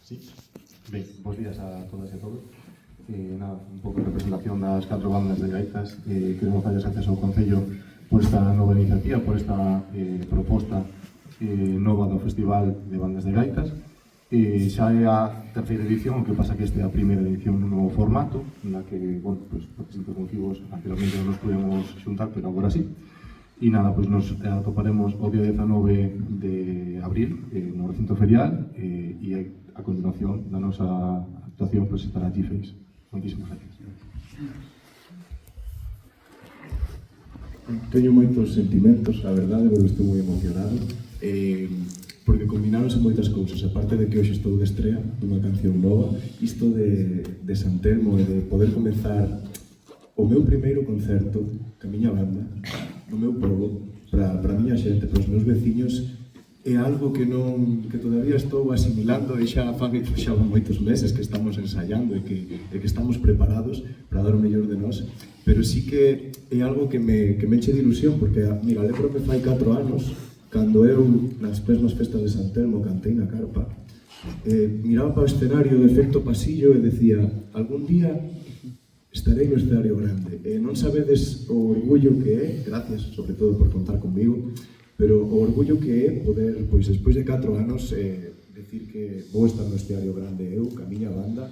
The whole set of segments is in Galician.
Sí? Ben, bons días a todas e a todos. Nada, un pouco de representación das 4 bandas de gaitas. Queremos dar as gracias ao Concello por esta nova iniciativa, por esta proposta nova do Festival de Bandas de Gaitas. Xa é a terceira edición, o que pasa que esta é a primeira edición nun novo formato, na que, bueno, pues, por distintos motivos, anteriormente non nos podemos xuntar, pero agora sí. E nada, pois nos atoparemos o día 19 de abril no recinto ferial e a continuación da nosa actuación pois estará G-Face. Moitísimas gracias. Teño moitos sentimentos, a verdade, porque estou moi emocionado porque combináronse moitas cousas, aparte de que hoxe estou de estrea dunha canción nova, isto de San Telmo e de poder comezar o meu primeiro concerto ca miña banda no meu pobo, para a miña xente, para os meus veciños, é algo que todavía estou asimilando e xa fan moitos meses que estamos ensaiando e que estamos preparados para dar o mellor de nós, pero sí que é algo que me enche de ilusión, porque, mira, lembro que fai 4 anos, cando eu, nas mesmas festas de San Telmo, cantei na carpa, miraba para o escenario de efecto pasillo e decía, algún día estarei no escenario grande. Non sabedes o orgullo que é, gracias, sobre todo, por contar comigo, pero o orgullo que é poder, pois, despois de 4 anos, decir que vou estar no escenario grande eu, ca miña banda,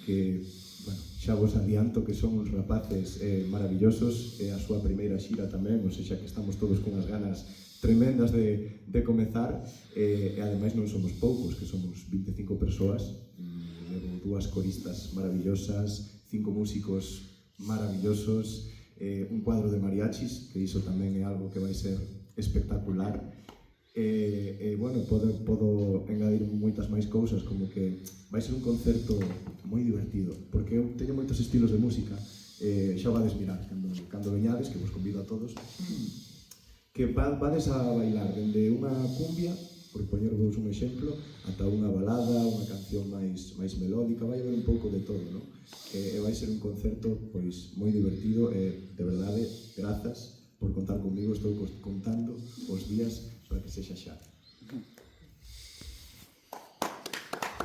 que, bueno, xa vos adianto que son uns rapaces maravillosos, é a súa primeira xira tamén, ou seja, que estamos todos con as ganas tremendas de comezar, e ademais non somos poucos, que somos 25 persoas, levo 2 coristas maravillosas, 5 músicos maravillosos, un cuadro de mariachis, que iso tamén é algo que vai ser espectacular. Bueno, podo engadir moitas máis cousas, como que vai ser un concerto moi divertido, porque eu teño moitos estilos de música, xa vades mirar cando veñades, que vos convido a todos, que vades a bailar dende unha cumbia, por poñervos un exemplo, ata unha balada, unha canción máis melódica, vai haber un pouco de todo, non? E vai ser un concerto pois moi divertido e, de verdade, grazas por contar comigo, estou contando os días para que sexa xa.